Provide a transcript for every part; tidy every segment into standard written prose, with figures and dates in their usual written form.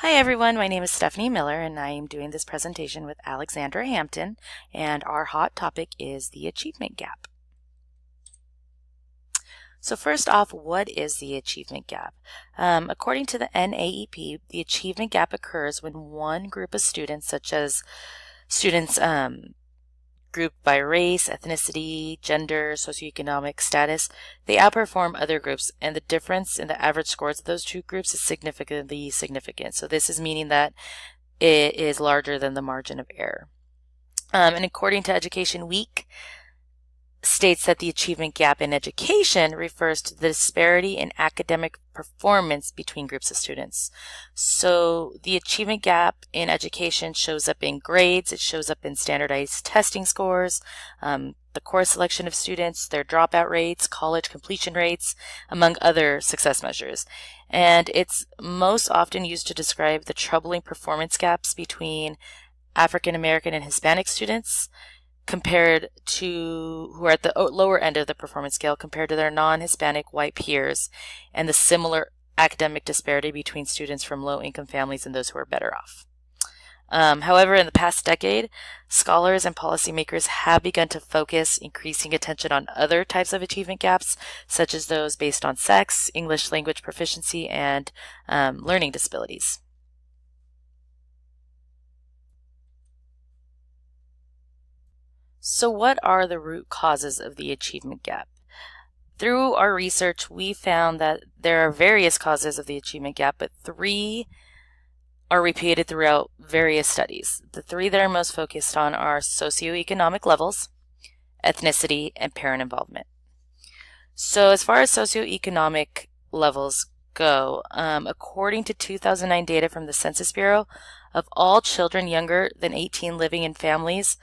Hi everyone, my name is Stephanie Miller and I am doing this presentation with Alexandra Hampton, and our hot topic is the achievement gap. So first off, what is the achievement gap? According to the NAEP, the achievement gap occurs when one group of students, such as students grouped by race, ethnicity, gender, socioeconomic status, they outperform other groups, and the difference in the average scores of those two groups is significantly significant. So this is meaning that it is larger than the margin of error. And according to Education Week, states that the achievement gap in education refers to the disparity in academic performance between groups of students. So the achievement gap in education shows up in grades, it shows up in standardized testing scores, the course selection of students, their dropout rates, college completion rates, among other success measures. And it's most often used to describe the troubling performance gaps between African American and Hispanic students compared to who are at the lower end of the performance scale compared to their non-Hispanic white peers, and the similar academic disparity between students from low-income families and those who are better off. However, in the past decade, scholars and policymakers have begun to focus increasing attention on other types of achievement gaps, such as those based on sex, English language proficiency, and learning disabilities. So what are the root causes of the achievement gap? Through our research, we found that there are various causes of the achievement gap, but three are repeated throughout various studies. The three that are most focused on are socioeconomic levels, ethnicity, and parent involvement. So as far as socioeconomic levels go, according to 2009 data from the Census Bureau, of all children younger than 18 living in families,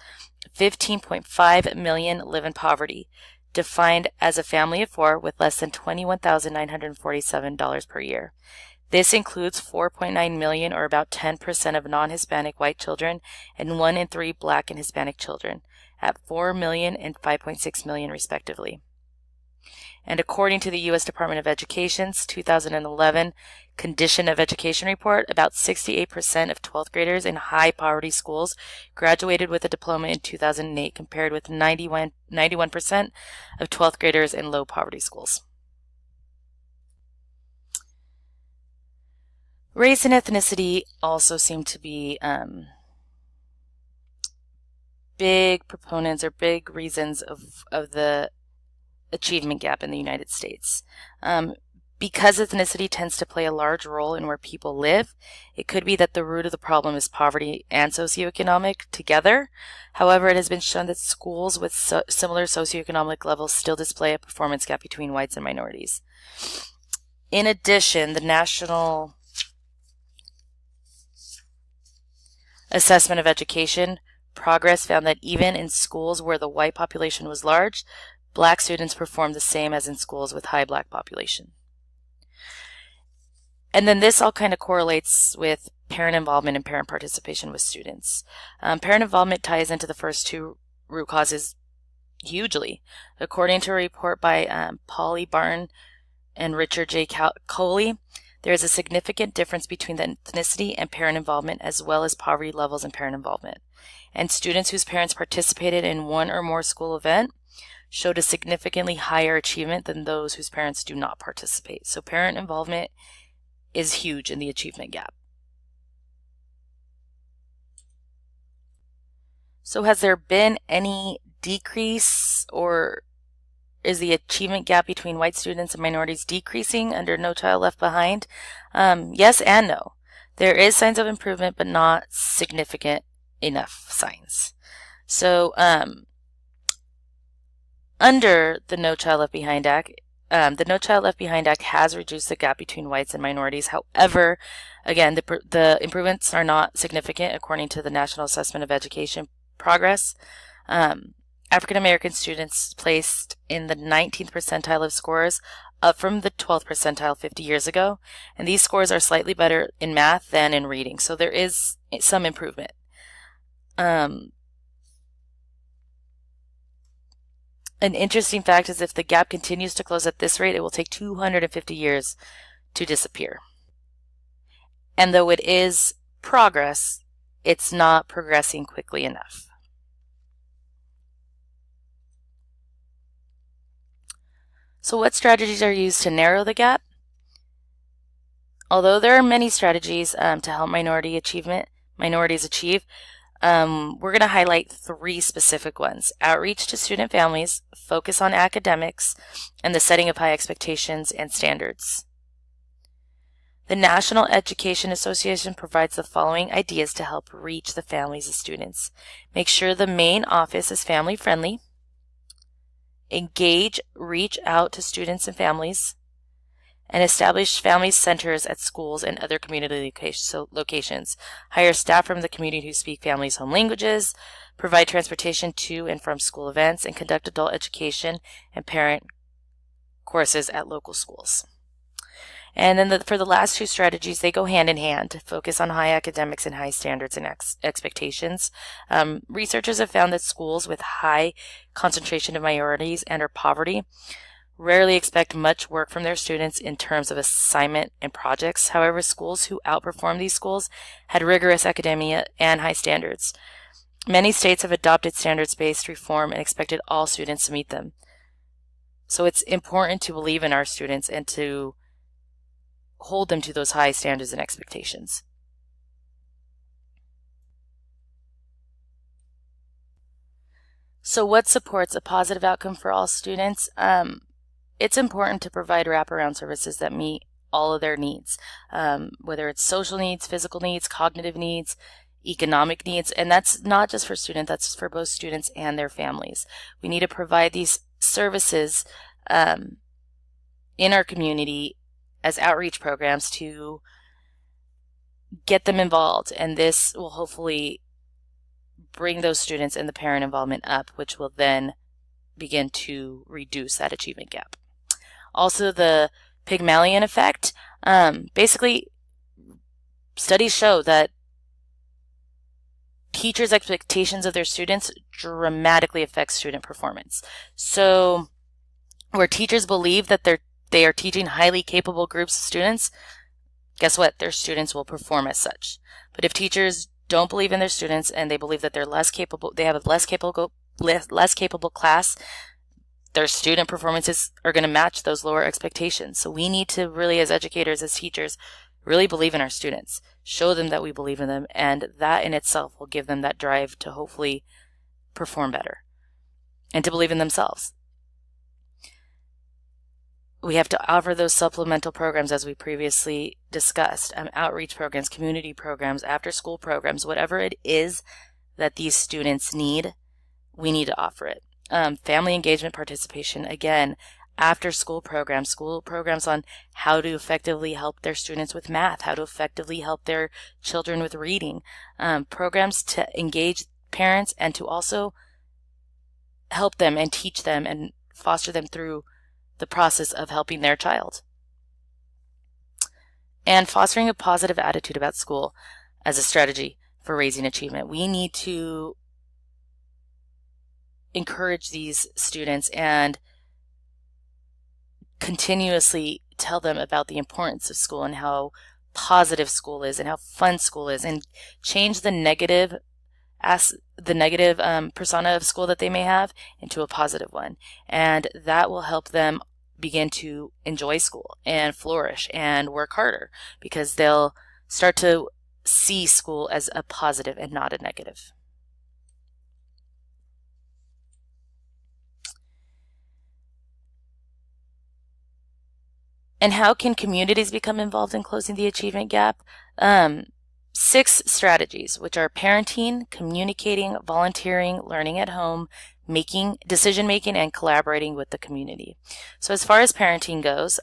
15.5 million live in poverty, defined as a family of four with less than $21,947 per year. This includes 4.9 million, or about 10% of non-Hispanic white children, and 1 in 3 Black and Hispanic children, at 4 million and 5.6 million respectively. And according to the U.S. Department of Education's 2011 Condition of Education Report, about 68% of 12th graders in high poverty schools graduated with a diploma in 2008, compared with 91% of 12th graders in low poverty schools. Race and ethnicity also seem to be big proponents or big reasons of the achievement gap in the United States. Because ethnicity tends to play a large role in where people live, it could be that the root of the problem is poverty and socioeconomic together. However, it has been shown that schools with similar socioeconomic levels still display a performance gap between whites and minorities. In addition, the National Assessment of Education Progress found that even in schools where the white population was large, Black students performed the same as in schools with high Black population. And then this all kind of correlates with parent involvement and parent participation with students. Parent involvement ties into the first two root causes hugely. According to a report by Polly Barton and Richard J. Coley, there is a significant difference between the ethnicity and parent involvement, as well as poverty levels and parent involvement. And students whose parents participated in one or more school event showed a significantly higher achievement than those whose parents do not participate. So parent involvement is huge in the achievement gap. So has there been any decrease, or is the achievement gap between white students and minorities decreasing under No Child Left Behind? Yes and no. There is signs of improvement, but not significant enough signs. So under the No Child Left Behind Act, the No Child Left Behind Act has reduced the gap between whites and minorities. However, again, the improvements are not significant according to the National Assessment of Education Progress. African American students placed in the 19th percentile of scores, up from the 12th percentile 50 years ago, and these scores are slightly better in math than in reading, so there is some improvement. An interesting fact is if the gap continues to close at this rate, it will take 250 years to disappear. And though it is progress, it's not progressing quickly enough. So what strategies are used to narrow the gap? Although there are many strategies to help minorities achieve, we're going to highlight 3 specific ones: outreach to student families, focus on academics, and the setting of high expectations and standards. The National Education Association provides the following ideas to help reach the families of students. Make sure the main office is family friendly. Reach out to students and families. And establish family centers at schools and other community locations. Hire staff from the community who speak families' home languages. Provide transportation to and from school events, and conduct adult education and parent courses at local schools. And then for the last 2 strategies, they go hand in hand. Focus on high academics and high standards and expectations. Researchers have found that schools with high concentration of minorities and or poverty rarely expect much work from their students in terms of assignment and projects. However, schools who outperformed these schools had rigorous academia and high standards. Many states have adopted standards-based reform and expected all students to meet them. So it's important to believe in our students and to hold them to those high standards and expectations. So what supports a positive outcome for all students? It's important to provide wraparound services that meet all of their needs, whether it's social needs, physical needs, cognitive needs, economic needs, and that's not just for students, that's for both students and their families. We need to provide these services in our community as outreach programs to get them involved, and this will hopefully bring those students and the parent involvement up, which will then begin to reduce that achievement gap. Also, the Pygmalion effect. Basically, studies show that teachers' expectations of their students dramatically affect student performance. So, where teachers believe that they are teaching highly capable groups of students, guess what? Their students will perform as such. But if teachers don't believe in their students and they believe that they're less capable, they have a less capable class, their student performances are going to match those lower expectations. So we need to really, as educators, as teachers, really believe in our students, show them that we believe in them, and that in itself will give them that drive to hopefully perform better and to believe in themselves. We have to offer those supplemental programs as we previously discussed, outreach programs, community programs, after-school programs, whatever it is that these students need, we need to offer it. Family engagement participation, again, after-school programs on how to effectively help their students with math, how to effectively help their children with reading, programs to engage parents and to also help them and teach them and foster them through the process of helping their child. And fostering a positive attitude about school as a strategy for raising achievement. We need to encourage these students and continuously tell them about the importance of school and how positive school is and how fun school is, and change the negative persona of school that they may have into a positive one. And that will help them begin to enjoy school and flourish and work harder, because they'll start to see school as a positive and not a negative. And how can communities become involved in closing the achievement gap? 6 strategies, which are parenting, communicating, volunteering, learning at home, decision-making, and collaborating with the community. So as far as parenting goes,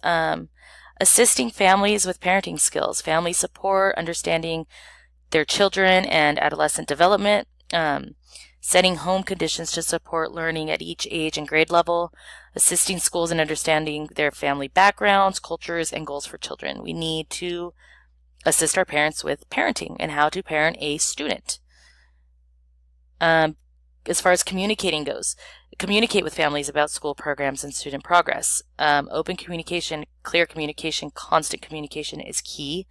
assisting families with parenting skills, family support, understanding their children and adolescent development, setting home conditions to support learning at each age and grade level, assisting schools in understanding their family backgrounds, cultures, and goals for children. We need to assist our parents with parenting and how to parent a student. as far as communicating goes, communicate with families about school programs and student progress. Open communication, clear communication, constant communication is key.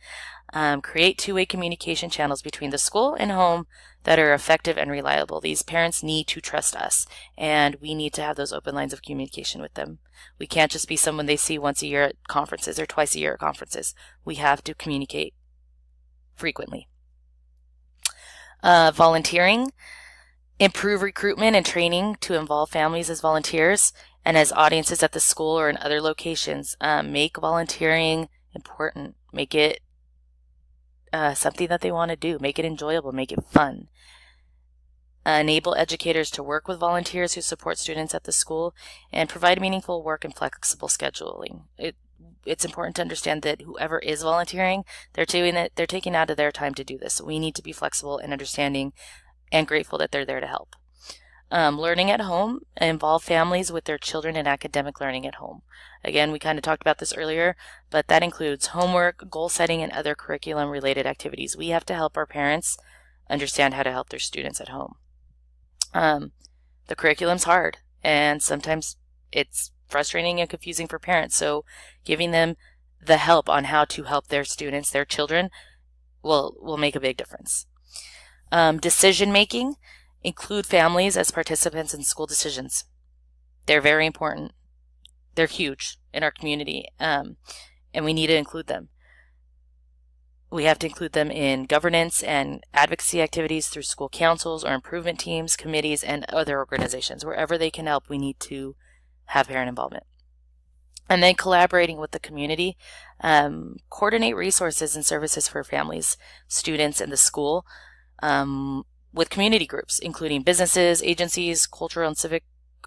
Create two-way communication channels between the school and home that are effective and reliable. These parents need to trust us, and we need to have those open lines of communication with them. We can't just be someone they see once a year at conferences or twice a year at conferences. We have to communicate frequently. Volunteering. Improve recruitment and training to involve families as volunteers and as audiences at the school or in other locations. Make volunteering important. Make it something that they want to do. Make it enjoyable. Make it fun. Enable educators to work with volunteers who support students at the school and provide meaningful work and flexible scheduling. It's important to understand that whoever is volunteering, they're taking out of their time to do this. So we need to be flexible and understanding and grateful that they're there to help. Learning at home, involve families with their children in academic learning at home. Again, we kind of talked about this earlier, but that includes homework, goal setting, and other curriculum-related activities. We have to help our parents understand how to help their students at home. The curriculum's hard, and sometimes it's frustrating and confusing for parents, so giving them the help on how to help their students, their children, will make a big difference. Decision making, include families as participants in school decisions. They're very important. They're huge in our community, and we need to include them. We have to include them in governance and advocacy activities through school councils or improvement teams, committees, and other organizations. Wherever they can help, we need to have parent involvement. And then collaborating with the community, coordinate resources and services for families, students, and the school with community groups, including businesses, agencies, cultural and civic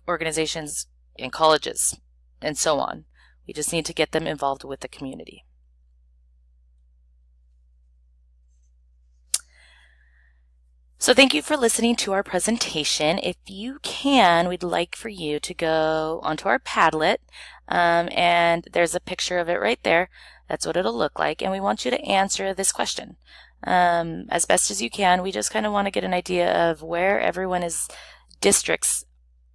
organizations, and colleges, and so on. We just need to get them involved with the community. So thank you for listening to our presentation. If you can, we'd like for you to go onto our Padlet, and there's a picture of it right there. That's what it'll look like, and we want you to answer this question as best as you can. We just kind of want to get an idea of where everyone's districts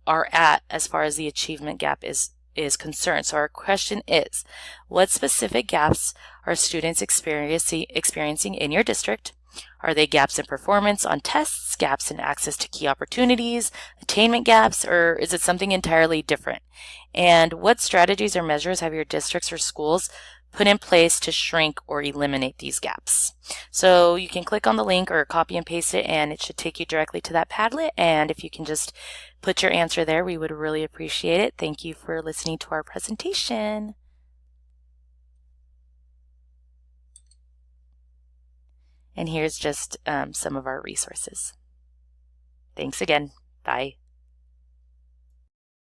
are at as far as the achievement gap is concerned. So our question is, what specific gaps are students experiencing in your district? Are they gaps in performance on tests, gaps in access to key opportunities, attainment gaps, or is it something entirely different? And what strategies or measures have your districts or schools put in place to shrink or eliminate these gaps? So you can click on the link or copy and paste it, and it should take you directly to that Padlet. And if you can just put your answer there, we would really appreciate it. Thank you for listening to our presentation. And here's just some of our resources. Thanks again. Bye.